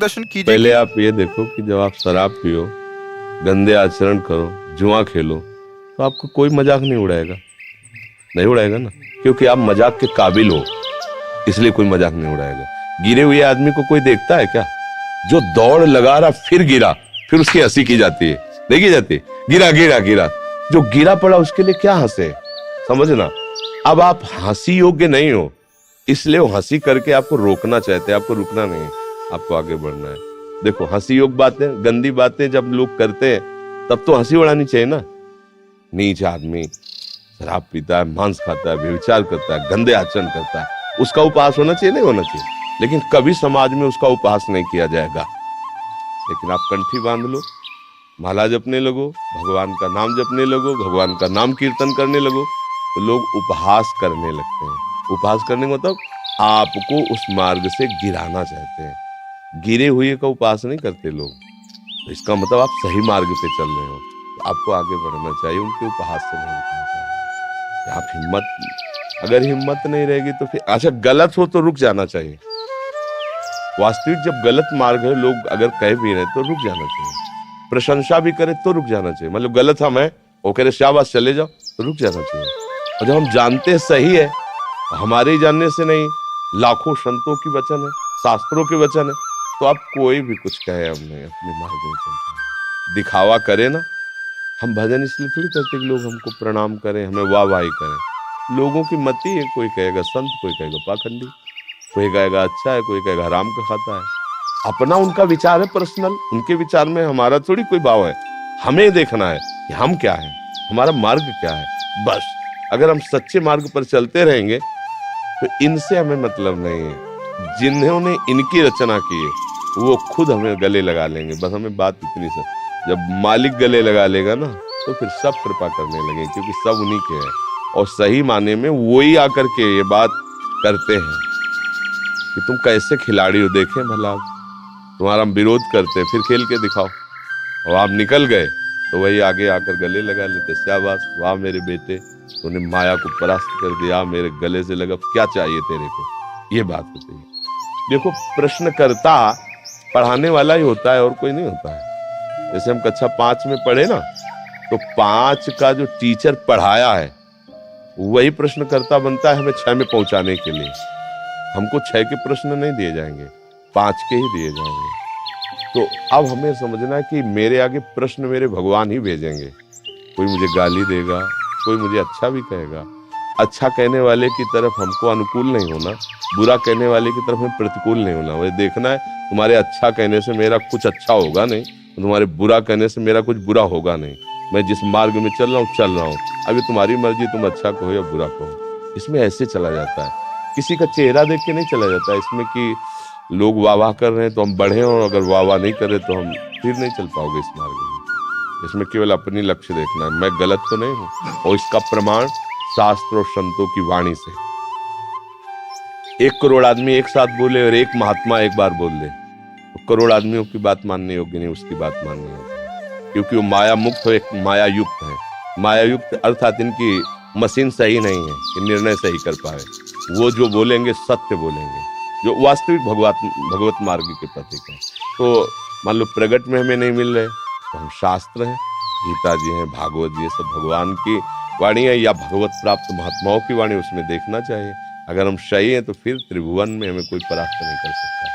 मार्गदर्शन कीजिए। पहले आप ये देखो कि जब आप शराब पियो, गंदे आचरण करो, जुआ खेलो, तो आपको कोई मजाक नहीं उड़ाएगा, नहीं उड़ाएगा ना, क्योंकि आप मजाक के काबिल हो, इसलिए कोई मजाक नहीं उड़ाएगा। गिरे हुए आदमी को कोई देखता है क्या? जो दौड़ लगा रहा फिर गिरा, फिर उसकी हंसी की जाती है, नहीं की जाती? गिरा गिरा गिरा, जो गिरा पड़ा उसके लिए क्या हंसे, समझना। अब आप हंसी योग्य नहीं हो, इसलिए वो हंसी करके आपको रोकना चाहते हैं, आपको रुकना नहीं है, आपको आगे बढ़ना है। देखो, हंसी योग्य बातें, गंदी बातें जब लोग करते हैं तब तो हंसी उड़ानी चाहिए ना। नीच आदमी शराब पीता है, मांस खाता है, व्यभिचार करता है, गंदे आचरण करता है, उसका उपहास होना चाहिए, नहीं होना चाहिए? लेकिन कभी समाज में उसका उपहास नहीं किया जाएगा। लेकिन आप कंठी बांध लो, माला जपने लगो, भगवान का नाम जपने लगो, भगवान का नाम कीर्तन करने लगो, तो लोग उपहास करने लगते हैं। उपहास करने का मतलब आपको उस मार्ग से गिराना चाहते हैं। गिरे हुए का उपहास नहीं करते लोग, तो इसका मतलब आप सही मार्ग पे चल रहे हो, तो आपको आगे बढ़ना चाहिए, उनके उपहास से नहीं रुकना चाहिए। आप हिम्मत, अगर हिम्मत नहीं रहेगी तो फिर अच्छा, गलत हो तो रुक जाना चाहिए। वास्तविक जब गलत मार्ग है, लोग अगर कह भी रहे तो रुक जाना चाहिए। प्रशंसा भी करे तो रुक जाना चाहिए, मतलब गलत हम है, वो कह रहे शाबाश चले जाओ, तो रुक जाना चाहिए। और जब हम जानते हैं सही है, हमारे ही जानने से नहीं, लाखों संतों की वचन है, शास्त्रों के वचन है, तो आप कोई भी कुछ कहे, हम नहीं, अपने मार्ग में चलते हैं। दिखावा करे ना, हम भजन इसलिए थोड़ी करते कि लोग हमको प्रणाम करें, हमें वाहवाही करें। लोगों की मति है, कोई कहेगा संत, कोई कहेगा पाखंडी, कोई कहेगा अच्छा है, कोई कहेगा हराम का खाता है। अपना उनका विचार है पर्सनल, उनके विचार में हमारा थोड़ी कोई भाव है। हमें देखना है कि हम क्या हैं, हमारा मार्ग क्या है, बस। अगर हम सच्चे मार्ग पर चलते रहेंगे तो इनसे हमें मतलब नहीं है। जिन्होंने इनकी रचना की है वो खुद हमें गले लगा लेंगे, बस हमें बात इतनी सा। जब मालिक गले लगा लेगा ना, तो फिर सब कृपा करने लगे, क्योंकि सब उन्हीं के हैं, और सही माने में वो ही आकर के ये बात करते हैं कि तुम कैसे खिलाड़ी हो, देखें भला, तुम्हारा विरोध करते फिर खेल के दिखाओ, और आप निकल गए तो वही आगे आकर गले लगा लेते, शाबाश, वाह मेरे बेटे, तूने माया को परास्त कर दिया, मेरे गले से लगा, क्या चाहिए तेरे को, ये बात होती है। देखो, प्रश्नकर्ता पढ़ाने वाला ही होता है, और कोई नहीं होता है। जैसे हम कक्षा 5 में पढ़े ना, तो 5 का जो टीचर पढ़ाया है वही प्रश्नकर्ता बनता है हमें 6 में पहुंचाने के लिए। हमको 6 के प्रश्न नहीं दिए जाएंगे, 5 के ही दिए जाएंगे। तो अब हमें समझना है कि मेरे आगे प्रश्न मेरे भगवान ही भेजेंगे। कोई मुझे गाली देगा, कोई मुझे अच्छा भी कहेगा। अच्छा कहने वाले की तरफ हमको अनुकूल नहीं होना, बुरा कहने वाले की तरफ हमें प्रतिकूल नहीं होना। वही देखना है, तुम्हारे अच्छा कहने से मेरा कुछ अच्छा होगा नहीं, तुम्हारे बुरा कहने से मेरा कुछ बुरा होगा नहीं। मैं जिस मार्ग में चल रहा हूँ, अभी तुम्हारी मर्जी, तुम अच्छा कहो या बुरा कहो। इसमें ऐसे चला जाता है, किसी का चेहरा देख के नहीं चला जाता है इसमें कि लोग वाह वाह कर रहे हैं तो हम बढ़े, और अगर वाह वाह नहीं कर रहे तो हम फिर नहीं चल पाओगे इस मार्ग में। इसमें केवल अपनी लक्ष्य देखना है, मैं गलत तो नहीं हूँ, और इसका प्रमाण शास्त्र और संतों की वाणी से। 1 करोड़ आदमी एक साथ बोले और एक महात्मा एक बार बोल दे, तो करोड़ आदमियों की बात मानने योग्य नहीं, उसकी बात माननी होगी, क्योंकि वो माया मुक्त हो, एक माया युक्त है। माया युक्त अर्थात इनकी मशीन सही नहीं है कि निर्णय सही कर पाए। वो जो बोलेंगे सत्य बोलेंगे, जो वास्तविक भगवत मार्ग के प्रतीक है। तो मान लो प्रगट में हमें नहीं मिल रहे, तो हम शास्त्र हैं, गीता जी हैं, भागवत जी, सब भगवान की वाणी है, या भगवत प्राप्त महात्माओं की वाणी, उसमें देखना चाहिए। अगर हम सही हैं तो फिर त्रिभुवन में हमें कोई परास्त नहीं कर सकता।